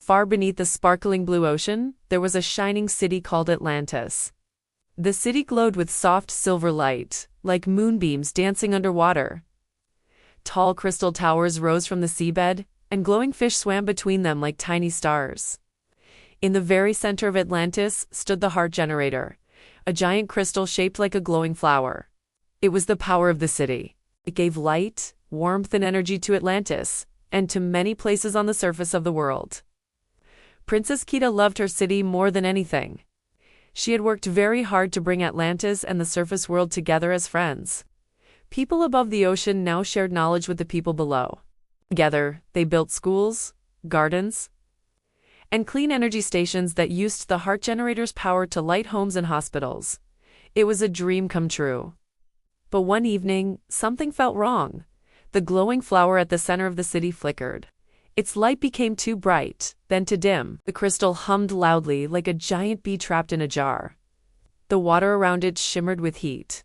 Far beneath the sparkling blue ocean, there was a shining city called Atlantis. The city glowed with soft silver light, like moonbeams dancing underwater. Tall crystal towers rose from the seabed, and glowing fish swam between them like tiny stars. In the very center of Atlantis stood the heart generator, a giant crystal shaped like a glowing flower. It was the power of the city. It gave light, warmth, and energy to Atlantis, and to many places on the surface of the world. Princess Kida loved her city more than anything. She had worked very hard to bring Atlantis and the surface world together as friends. People above the ocean now shared knowledge with the people below. Together, they built schools, gardens, and clean energy stations that used the heart generator's power to light homes and hospitals. It was a dream come true. But one evening, something felt wrong. The glowing flower at the center of the city flickered. Its light became too bright, then too dim. The crystal hummed loudly like a giant bee trapped in a jar. The water around it shimmered with heat.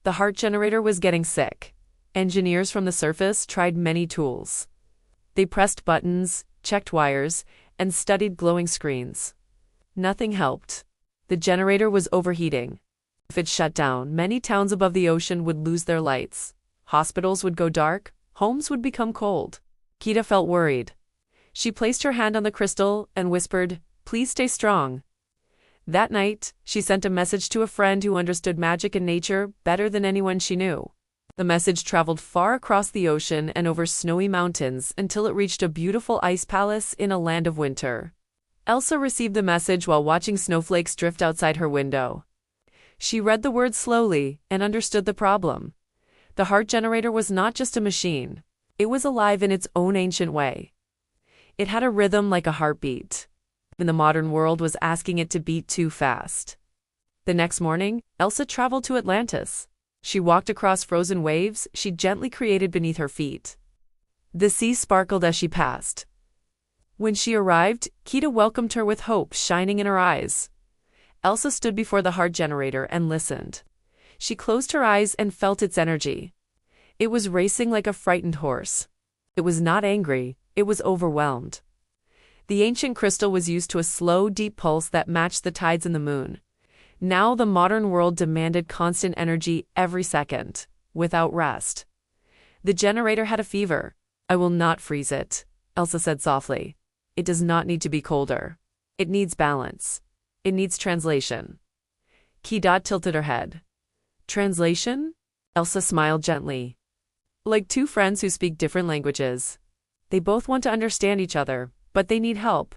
The heart generator was getting sick. Engineers from the surface tried many tools. They pressed buttons, checked wires, and studied glowing screens. Nothing helped. The generator was overheating. If it shut down, many towns above the ocean would lose their lights. Hospitals would go dark, homes would become cold. Kida felt worried. She placed her hand on the crystal and whispered, "Please stay strong." That night, she sent a message to a friend who understood magic and nature better than anyone she knew. The message traveled far across the ocean and over snowy mountains until it reached a beautiful ice palace in a land of winter. Elsa received the message while watching snowflakes drift outside her window. She read the words slowly and understood the problem. The heart generator was not just a machine. It was alive in its own ancient way. It had a rhythm like a heartbeat, and the modern world was asking it to beat too fast. The next morning, Elsa traveled to Atlantis. She walked across frozen waves she gently created beneath her feet. The sea sparkled as she passed. When she arrived, Kida welcomed her with hope shining in her eyes. Elsa stood before the heart generator and listened. She closed her eyes and felt its energy. It was racing like a frightened horse. It was not angry, it was overwhelmed. The ancient crystal was used to a slow, deep pulse that matched the tides in the moon. Now the modern world demanded constant energy every second, without rest. The generator had a fever. "I will not freeze it," Elsa said softly. "It does not need to be colder. It needs balance. It needs translation." Kida tilted her head. "Translation?" Elsa smiled gently. "Like two friends who speak different languages. They both want to understand each other, but they need help."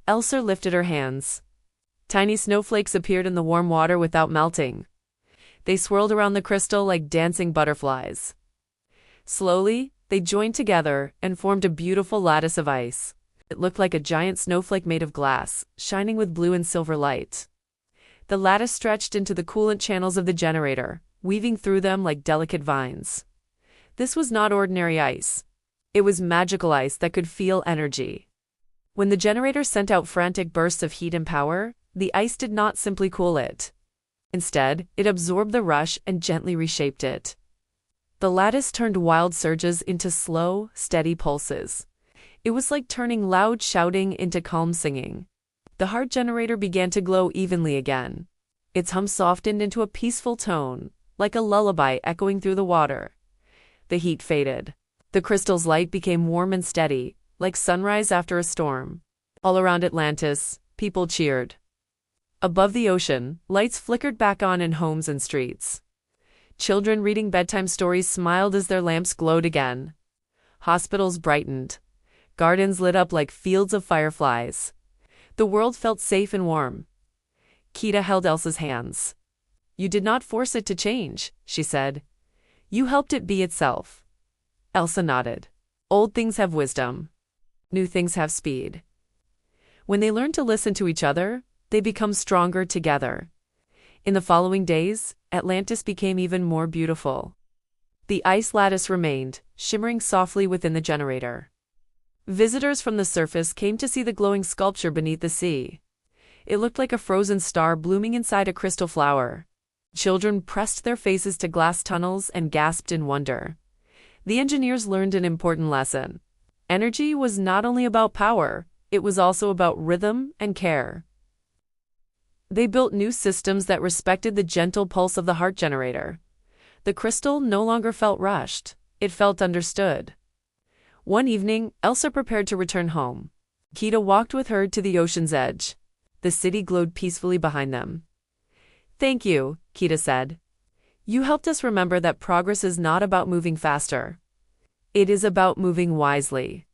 Elsa lifted her hands. Tiny snowflakes appeared in the warm water without melting. They swirled around the crystal like dancing butterflies. Slowly, they joined together and formed a beautiful lattice of ice. It looked like a giant snowflake made of glass, shining with blue and silver light. The lattice stretched into the coolant channels of the generator, weaving through them like delicate vines. This was not ordinary ice. It was magical ice that could feel energy. When the generator sent out frantic bursts of heat and power, the ice did not simply cool it. Instead, it absorbed the rush and gently reshaped it. The lattice turned wild surges into slow, steady pulses. It was like turning loud shouting into calm singing. The heart generator began to glow evenly again. Its hum softened into a peaceful tone, like a lullaby echoing through the water. The heat faded. The crystal's light became warm and steady, like sunrise after a storm. All around Atlantis, people cheered. Above the ocean, lights flickered back on in homes and streets. Children reading bedtime stories smiled as their lamps glowed again. Hospitals brightened. Gardens lit up like fields of fireflies. The world felt safe and warm. Kida held Elsa's hands. "You did not force it to change," she said. "You helped it be itself." Elsa nodded. "Old things have wisdom. New things have speed." When they learn to listen to each other, they become stronger together. In the following days, Atlantis became even more beautiful. The ice lattice remained, shimmering softly within the generator. Visitors from the surface came to see the glowing sculpture beneath the sea. It looked like a frozen star blooming inside a crystal flower. Children pressed their faces to glass tunnels and gasped in wonder. The engineers learned an important lesson. Energy was not only about power, it was also about rhythm and care. They built new systems that respected the gentle pulse of the heart generator. The crystal no longer felt rushed, it felt understood. One evening, Elsa prepared to return home. Kida walked with her to the ocean's edge. The city glowed peacefully behind them. "Thank you," Kida said. "You helped us remember that progress is not about moving faster. It is about moving wisely."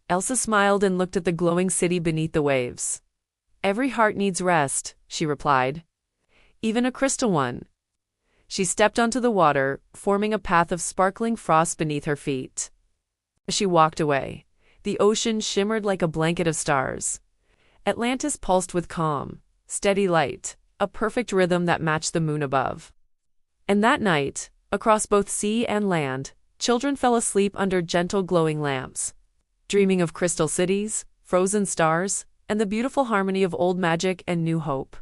Elsa smiled and looked at the glowing city beneath the waves. "Every heart needs rest," she replied. "Even a crystal one." She stepped onto the water, forming a path of sparkling frost beneath her feet. As she walked away, the ocean shimmered like a blanket of stars. Atlantis pulsed with calm, steady light, a perfect rhythm that matched the moon above. And that night, across both sea and land, children fell asleep under gentle glowing lamps, dreaming of crystal cities, frozen stars, and the beautiful harmony of old magic and new hope.